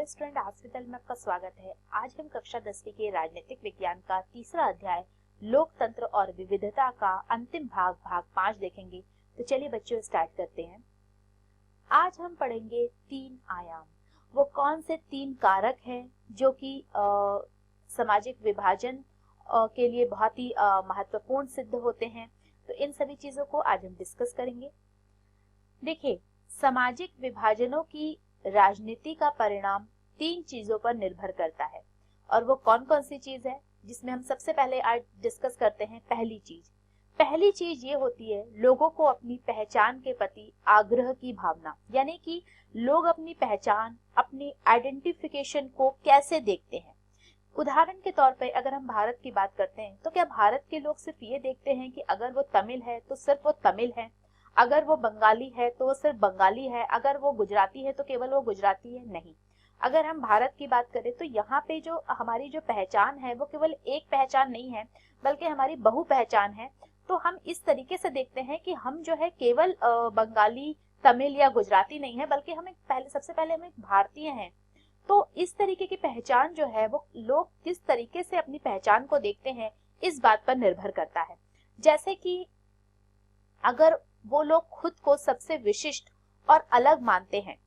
Hello student, आज के में आपका स्वागत है। आज हम कक्षा 10वीं के राजनीतिक विज्ञान का तीसरा अध्याय लोकतंत्र और विविधता का अंतिम भाग भाग 5 देखेंगे। तो चलिए बच्चों स्टार्ट करते हैं। आज हम पढ़ेंगे तीन आयाम। वो कौन से तीन कारक हैं जो कि सामाजिक विभाजन के लिए बहुत ही महत्वपूर्ण सिद्ध होते हैं। तो इन सभी चीजों को आज हम डिस्कस करेंगे। देखिए, सामाजिक विभाजनों की राजनीति का परिणाम तीन चीजों पर निर्भर करता है, और वो कौन कौन सी चीज है जिसमें हम सबसे पहले आज डिस्कस करते हैं। पहली चीज ये होती है लोगों को अपनी पहचान के प्रति आग्रह की भावना, यानी कि लोग अपनी पहचान, अपनी आइडेंटिफिकेशन को कैसे देखते हैं। उदाहरण के तौर पर अगर हम भारत की बात करते हैं तो क्या भारत के लोग सिर्फ ये देखते हैं कि अगर वो तमिल है तो सिर्फ वो तमिल है, अगर वो बंगाली है तो वो सिर्फ बंगाली है, अगर वो गुजराती है तो केवल वो गुजराती है? नहीं। अगर हम भारत की बात करें तो यहाँ पे जो हमारी जो पहचान है वो केवल एक पहचान नहीं है, बल्कि हमारी बहु पहचान है। तो हम इस तरीके से देखते हैं कि हम जो है केवल बंगाली, तमिल या गुजराती नहीं है, बल्कि हम सबसे पहले हम एक भारतीय हैं। तो इस तरीके की पहचान जो है वो लोग किस तरीके से अपनी पहचान को देखते हैं, इस बात पर निर्भर करता है। जैसे कि अगर वो लोग खुद को सबसे विशिष्ट और अलग मानते हैं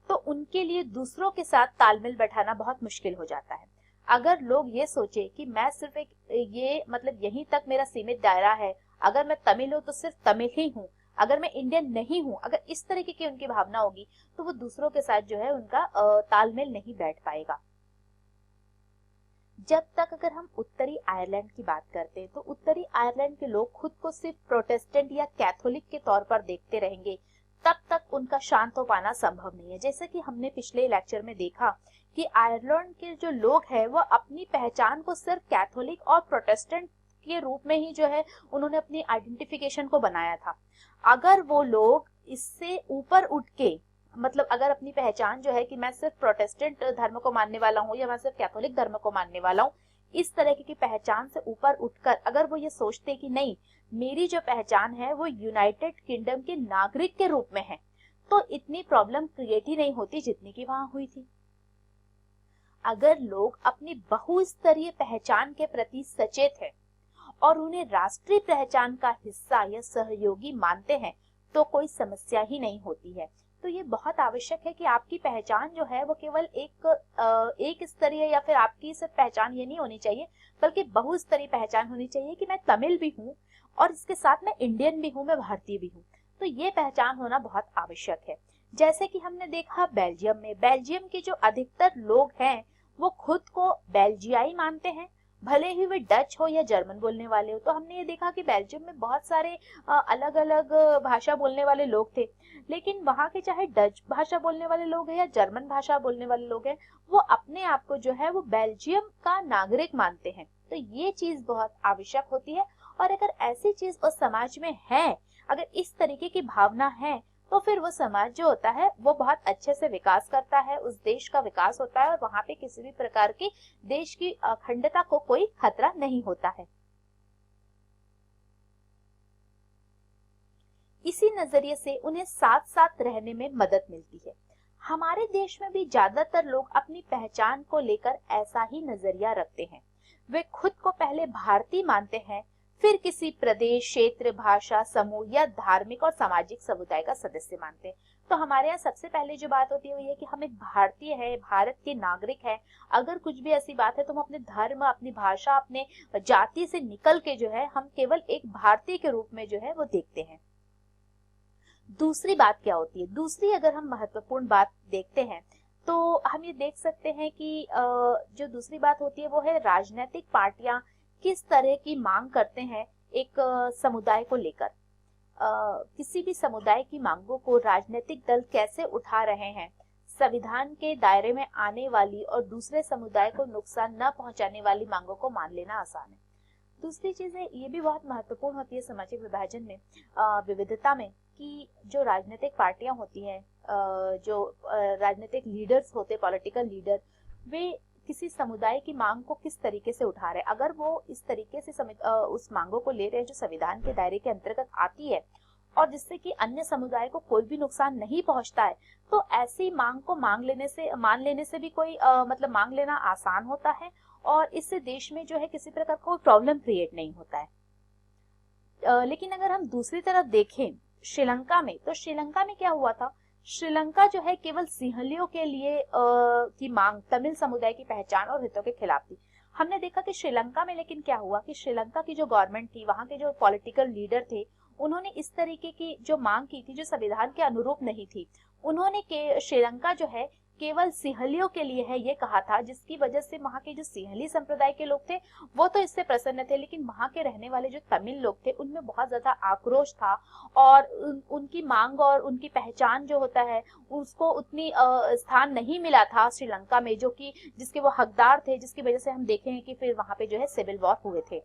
तो उनके लिए दूसरों के साथ तालमेल बैठाना बहुत मुश्किल हो जाता है। अगर लोग ये सोचे कि मैं सिर्फ यहीं तक मेरा सीमित दायरा है, अगर मैं तमिल हूं तो सिर्फ तमिल ही हूं, अगर मैं इंडियन नहीं हूं, अगर इस तरीके की उनकी भावना होगी तो वो दूसरों के साथ जो है उनका तालमेल नहीं बैठ पाएगा। जब तक अगर हम उत्तरी आयरलैंड की बात करते हैं तो उत्तरी आयरलैंड के लोग खुद को सिर्फ प्रोटेस्टेंट या कैथोलिक के तौर पर देखते रहेंगे, तब तक उनका शांत हो पाना संभव नहीं है। जैसे कि हमने पिछले लेक्चर में देखा कि आयरलैंड के जो लोग हैं वो अपनी पहचान को सिर्फ कैथोलिक और प्रोटेस्टेंट के रूप में ही जो है उन्होंने अपनी आइडेंटिफिकेशन को बनाया था। अगर वो लोग इससे ऊपर उठ के अगर अपनी पहचान जो है कि मैं सिर्फ प्रोटेस्टेंट धर्म को मानने वाला हूँ या मैं सिर्फ कैथोलिक धर्म को मानने वाला हूँ, इस तरह की पहचान से ऊपर उठकर अगर वो ये सोचते कि नहीं, मेरी जो पहचान है वो यूनाइटेड किंगडम के नागरिक के रूप में है, तो इतनी प्रॉब्लम क्रिएट ही नहीं होती जितनी की वहां हुई थी। अगर लोग अपनी बहुस्तरीय पहचान के प्रति सचेत हैं और उन्हें राष्ट्रीय पहचान का हिस्सा या सहयोगी मानते हैं तो कोई समस्या ही नहीं होती है। तो ये बहुत आवश्यक है कि आपकी पहचान जो है वो केवल एक स्तरीय या फिर आपकी सिर्फ पहचान ये नहीं होनी चाहिए, बल्कि बहुस्तरीय पहचान होनी चाहिए कि मैं तमिल भी हूँ और इसके साथ मैं इंडियन भी हूँ, मैं भारतीय भी हूँ। तो ये पहचान होना बहुत आवश्यक है। जैसे कि हमने देखा बेल्जियम के जो अधिकतर लोग हैं वो खुद को बेल्जियाई मानते हैं, भले ही वे डच हो या जर्मन बोलने वाले हो। तो हमने ये देखा कि बेल्जियम में बहुत सारे अलग अलग भाषा बोलने वाले लोग थे, लेकिन वहां के चाहे डच भाषा बोलने वाले लोग हैं या जर्मन भाषा बोलने वाले लोग हैं, वो अपने आप को जो है वो बेल्जियम का नागरिक मानते हैं। तो ये चीज बहुत आवश्यक होती है, और अगर ऐसी चीज उस समाज में है, अगर इस तरीके की भावना है, तो फिर वो समाज जो होता है वो बहुत अच्छे से विकास करता है, उस देश का विकास होता है और वहां पे किसी भी प्रकार की देश की अखंडता को कोई खतरा नहीं होता है। इसी नजरिए से उन्हें साथ साथ रहने में मदद मिलती है। हमारे देश में भी ज्यादातर लोग अपनी पहचान को लेकर ऐसा ही नजरिया रखते हैं। वे खुद को पहले भारतीय मानते हैं, फिर किसी प्रदेश, क्षेत्र, भाषा, समूह या धार्मिक और सामाजिक समुदाय का सदस्य मानते हैं। तो हमारे यहाँ सबसे पहले जो बात होती है वो ये कि हम एक भारतीय है, भारत के नागरिक है। अगर कुछ भी ऐसी बात है तो हम अपने धर्म, अपनी भाषा, अपने जाति से निकल के जो है हम केवल एक भारतीय के रूप में जो है वो देखते हैं। दूसरी बात क्या होती है? दूसरी अगर हम महत्वपूर्ण बात देखते हैं तो हम ये देख सकते हैं कि जो दूसरी बात होती है वो है राजनीतिक पार्टियां किस तरह की मांग करते हैं एक समुदाय को लेकर। किसी भी समुदाय की मांगों को राजनीतिक दल कैसे उठा रहे हैं, संविधान के दायरे में आने वाली और दूसरे समुदाय को नुकसान न पहुंचाने वाली मांगों को मान लेना आसान है। दूसरी चीज है, ये भी बहुत महत्वपूर्ण होती है सामाजिक विभाजन में, विविधता में, कि जो राजनीतिक पार्टियां होती हैं, जो राजनीतिक लीडर्स होते, पॉलिटिकल लीडर, वे किसी समुदाय की मांग को किस तरीके से उठा रहे हैं। अगर वो इस तरीके से उस मांगों को ले रहे हैं जो संविधान के दायरे के अंतर्गत आती है और जिससे कि अन्य समुदाय को कोई भी नुकसान नहीं पहुंचता है, तो ऐसी मांग को मान लेने से भी कोई मतलब मांग लेना आसान होता है और इससे देश में जो है किसी प्रकार का कोई प्रॉब्लम क्रिएट नहीं होता है। लेकिन अगर हम दूसरी तरफ देखें श्रीलंका में, तो श्रीलंका में क्या हुआ था, श्रीलंका जो है केवल सिंहलियों के लिए की मांग तमिल समुदाय की पहचान और हितों के खिलाफ थी। हमने देखा कि श्रीलंका में लेकिन क्या हुआ कि श्रीलंका की जो गवर्नमेंट थी, वहां के जो पॉलिटिकल लीडर थे, उन्होंने इस तरीके की जो मांग की थी जो संविधान के अनुरूप नहीं थी। उन्होंने श्रीलंका जो है केवल सिंहलियों के लिए है ये कहा था, जिसकी वजह से वहां के जो सिंहली संप्रदाय के लोग थे वो तो इससे प्रसन्न थे, लेकिन वहां के रहने वाले जो तमिल लोग थे उनमें बहुत ज्यादा आक्रोश था और उनकी मांग और उनकी पहचान जो होता है उसको उतनी स्थान नहीं मिला था श्रीलंका में, जो कि जिसके वो हकदार थे, जिसकी वजह से हम देखे हैं कि फिर वहां पे जो है सिविल वॉर हुए थे।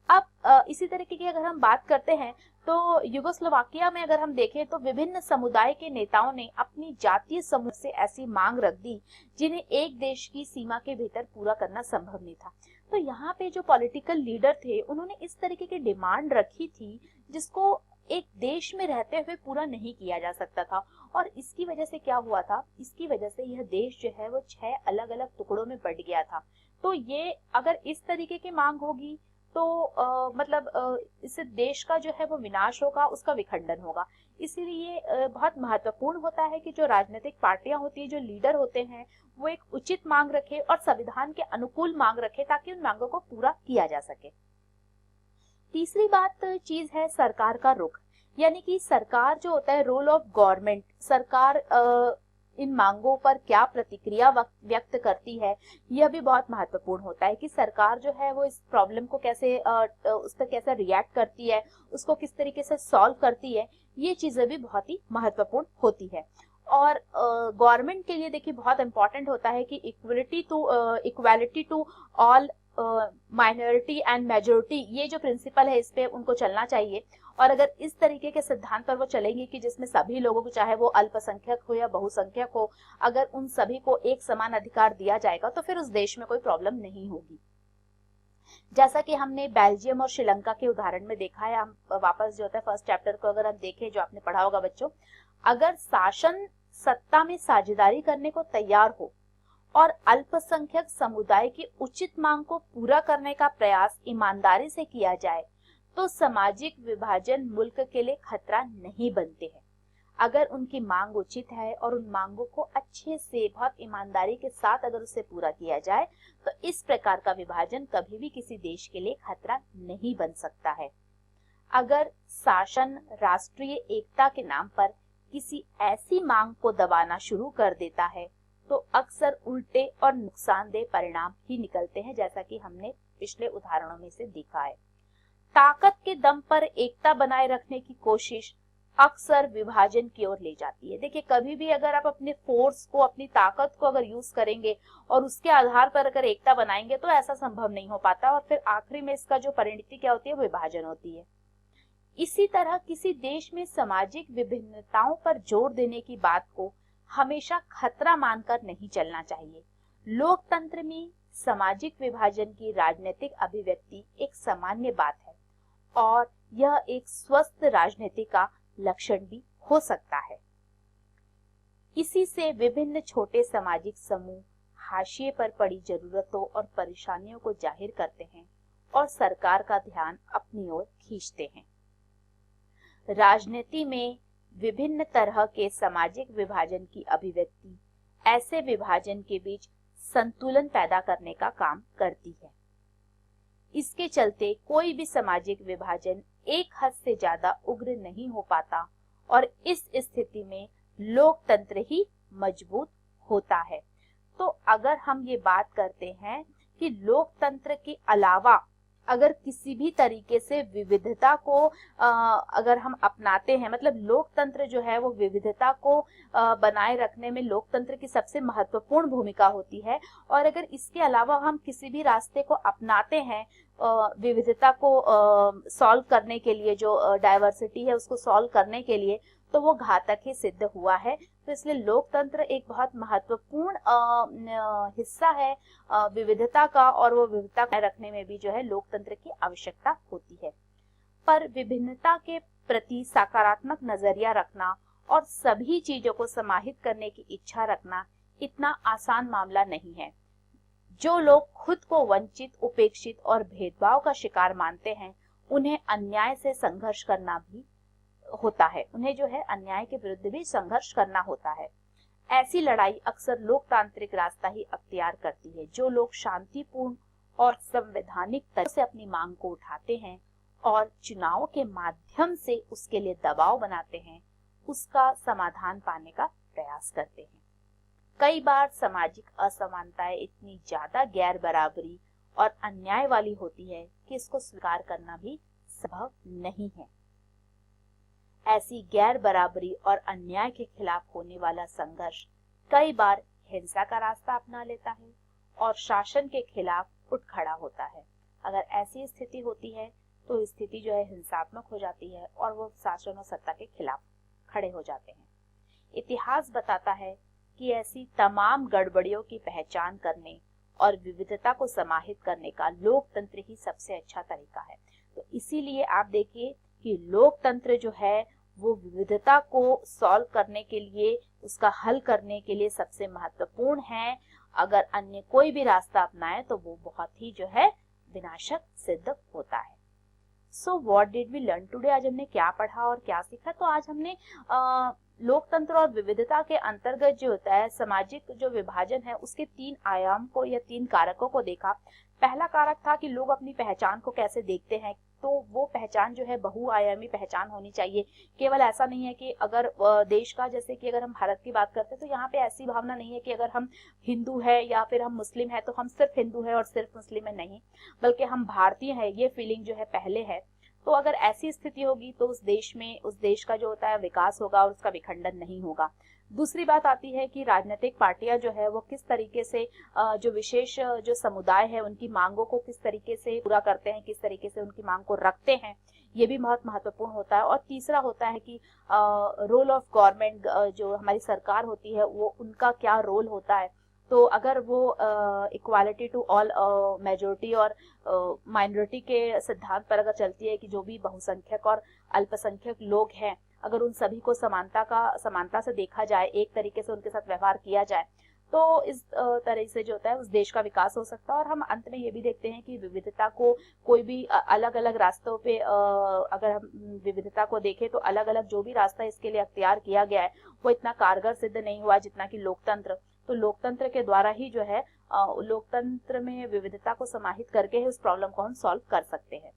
अब इसी तरीके की अगर हम बात करते हैं तो यूगोस्लोवाकिया में अगर हम देखें तो विभिन्न समुदाय के नेताओं ने अपनी जातीय समूह से ऐसी मांग रख दी जिन्हें एक देश की सीमा के भीतर पूरा करना संभव नहीं था। तो यहाँ पे जो पॉलिटिकल लीडर थे उन्होंने इस तरीके की डिमांड रखी थी जिसको एक देश में रहते हुए पूरा नहीं किया जा सकता था, और इसकी वजह से क्या हुआ था, इसकी वजह से यह देश जो है वो 6 अलग अलग टुकड़ों में बंट गया था। तो ये अगर इस तरीके की मांग होगी तो इससे देश का जो है वो विनाश होगा, उसका विखंडन होगा। इसीलिए बहुत महत्वपूर्ण होता है कि जो राजनीतिक पार्टियां होती है, जो लीडर होते हैं, वो एक उचित मांग रखे और संविधान के अनुकूल मांग रखे ताकि उन मांगों को पूरा किया जा सके। तीसरी चीज है सरकार का रुख, यानी कि सरकार जो होता है, रोल ऑफ गवर्नमेंट, सरकार इन मांगों पर क्या प्रतिक्रिया व्यक्त करती है, यह भी बहुत महत्वपूर्ण होता है कि सरकार जो है वो इस प्रॉब्लम को कैसे उस पर कैसे रिएक्ट करती है, उसको किस तरीके से सॉल्व करती है, ये चीजें भी बहुत ही महत्वपूर्ण होती है। और गवर्नमेंट के लिए देखिए बहुत इंपॉर्टेंट होता है कि equality to all minority and majority, ये जो प्रिंसिपल है इस पे उनको चलना चाहिए। और अगर इस तरीके के सिद्धांत पर वो चलेंगे कि जिसमें सभी लोगों को, चाहे वो अल्पसंख्यक हो या बहुसंख्यक हो, अगर उन सभी को एक समान अधिकार दिया जाएगा तो फिर उस देश में कोई प्रॉब्लम नहीं होगी। जैसा कि हमने बेल्जियम और श्रीलंका के उदाहरण में देखा है। हम वापस जो होता है फर्स्ट चैप्टर को अगर हम देखें, जो आपने पढ़ा होगा बच्चों, अगर शासन सत्ता में साझेदारी करने को तैयार हो और अल्पसंख्यक समुदाय की उचित मांग को पूरा करने का प्रयास ईमानदारी से किया जाए तो सामाजिक विभाजन मुल्क के लिए खतरा नहीं बनते हैं। अगर उनकी मांग उचित है और उन मांगों को अच्छे से बहुत ईमानदारी के साथ अगर उसे पूरा किया जाए तो इस प्रकार का विभाजन कभी भी किसी देश के लिए खतरा नहीं बन सकता है। अगर शासन राष्ट्रीय एकता के नाम पर किसी ऐसी मांग को दबाना शुरू कर देता है तो अक्सर उल्टे और नुकसानदेह परिणाम ही निकलते हैं, जैसा कि हमने पिछले उदाहरणों में से देखा है। ताकत के दम पर एकता बनाए रखने की कोशिश अक्सर विभाजन की ओर ले जाती है। देखिए, कभी भी अगर आप अपने फोर्स को, अपनी ताकत को अगर यूज करेंगे और उसके आधार पर अगर एकता बनाएंगे तो ऐसा संभव नहीं हो पाता, और फिर आखिरी में इसका जो परिणति क्या होती है, विभाजन होती है। इसी तरह किसी देश में सामाजिक विभिन्नताओं पर जोर देने की बात को हमेशा खतरा मानकर नहीं चलना चाहिए। लोकतंत्र में सामाजिक विभाजन की राजनीतिक अभिव्यक्ति एक सामान्य बात है और यह एक स्वस्थ राजनीति का लक्षण भी हो सकता है। इसी से विभिन्न छोटे सामाजिक समूह हाशिए पर पड़ी जरूरतों और परेशानियों को जाहिर करते हैं और सरकार का ध्यान अपनी ओर खींचते हैं। राजनीति में विभिन्न तरह के सामाजिक विभाजन की अभिव्यक्ति ऐसे विभाजन के बीच संतुलन पैदा करने का काम करती है। इसके चलते कोई भी सामाजिक विभाजन एक हद से ज्यादा उग्र नहीं हो पाता और इस स्थिति में लोकतंत्र ही मजबूत होता है। तो अगर हम ये बात करते हैं कि लोकतंत्र के अलावा अगर किसी भी तरीके से विविधता को अगर हम अपनाते हैं, मतलब लोकतंत्र जो है वो विविधता को बनाए रखने में लोकतंत्र की सबसे महत्वपूर्ण भूमिका होती है, और अगर इसके अलावा हम किसी भी रास्ते को अपनाते हैं विविधता को सॉल्व करने के लिए, जो डाइवर्सिटी है उसको सॉल्व करने के लिए, तो वो घातक ही सिद्ध हुआ है। तो इसलिए लोकतंत्र एक बहुत महत्वपूर्ण हिस्सा है विविधता का, और वो विविधता रखने में भी जो है लोकतंत्र की आवश्यकता होती है। पर विभिन्नता के प्रति सकारात्मक नजरिया रखना और सभी चीजों को समाहित करने की इच्छा रखना इतना आसान मामला नहीं है। जो लोग खुद को वंचित, उपेक्षित और भेदभाव का शिकार मानते हैं, उन्हें अन्याय से संघर्ष करना भी होता है। उन्हें जो है अन्याय के विरुद्ध भी संघर्ष करना होता है। ऐसी लड़ाई अक्सर लोकतांत्रिक रास्ता ही अख्तियार करती है। जो लोग शांतिपूर्ण और संवैधानिक तरीके से अपनी मांग को उठाते हैं और चुनाव के माध्यम से उसके लिए दबाव बनाते हैं, उसका समाधान पाने का प्रयास करते हैं। कई बार सामाजिक असमानताएं इतनी ज्यादा गैर बराबरी और अन्याय वाली होती है कि इसको स्वीकार करना भी संभव नहीं है। ऐसी गैर बराबरी और अन्याय के खिलाफ होने वाला संघर्ष कई बार हिंसा का रास्ता अपना लेता है और शासन के खिलाफ उठ खड़ा होता है। अगर ऐसी स्थिति होती है तो स्थिति जो है हिंसात्मक हो जाती है और वो शासन और सत्ता के खिलाफ खड़े हो जाते हैं। इतिहास बताता है कि ऐसी तमाम गड़बड़ियों की पहचान करने और विविधता को समाहित करने का लोकतंत्र ही सबसे अच्छा तरीका है। तो इसीलिए आप देखिए कि लोकतंत्र जो है वो विविधता को सॉल्व करने के लिए, उसका हल करने के लिए सबसे महत्वपूर्ण है। अगर अन्य कोई भी रास्ता अपनाए तो वो बहुत ही जो है विनाशक सिद्ध होता है। So what did we learn today? आज हमने क्या पढ़ा और क्या सीखा? तो आज हमने लोकतंत्र और विविधता के अंतर्गत जो होता है सामाजिक जो विभाजन है उसके 3 आयाम को या 3 कारकों को देखा। पहला कारक था कि लोग अपनी पहचान को कैसे देखते हैं। तो वो पहचान जो है बहुआयामी पहचान होनी चाहिए। केवल ऐसा नहीं है कि अगर देश का, जैसे कि अगर हम भारत की बात करते हैं तो यहाँ पे ऐसी भावना नहीं है कि अगर हम हिंदू है या फिर हम मुस्लिम है तो हम सिर्फ हिंदू है और सिर्फ मुस्लिम है, नहीं, बल्कि हम भारतीय है, ये फीलिंग जो है पहले है। तो अगर ऐसी स्थिति होगी तो उस देश का जो होता है विकास होगा और उसका विखंडन नहीं होगा। दूसरी बात आती है कि राजनीतिक पार्टियां जो है वो किस तरीके से जो विशेष जो समुदाय है उनकी मांगों को किस तरीके से पूरा करते हैं, किस तरीके से उनकी मांग को रखते हैं, ये भी बहुत महत्वपूर्ण होता है। और तीसरा होता है कि रोल ऑफ गवर्नमेंट, जो हमारी सरकार होती है वो उनका क्या रोल होता है। तो अगर वो इक्वालिटी टू ऑल, मेजोरिटी और माइनॉरिटी के सिद्धांत पर अगर चलती है कि जो भी बहुसंख्यक और अल्पसंख्यक लोग हैं, अगर उन सभी को समानता से देखा जाए, एक तरीके से उनके साथ व्यवहार किया जाए, तो इस तरह से जो होता है उस देश का विकास हो सकता है। और हम अंत में ये भी देखते हैं कि विविधता को कोई भी अलग अलग रास्तों पे अगर हम विविधता को देखें तो अलग अलग जो भी रास्ता इसके लिए अख्तियार किया गया है वो इतना कारगर सिद्ध नहीं हुआ जितना कि लोकतंत्र। तो लोकतंत्र के द्वारा ही जो है लोकतंत्र में विविधता को समाहित करके ही उस प्रॉब्लम को हम सॉल्व कर सकते हैं।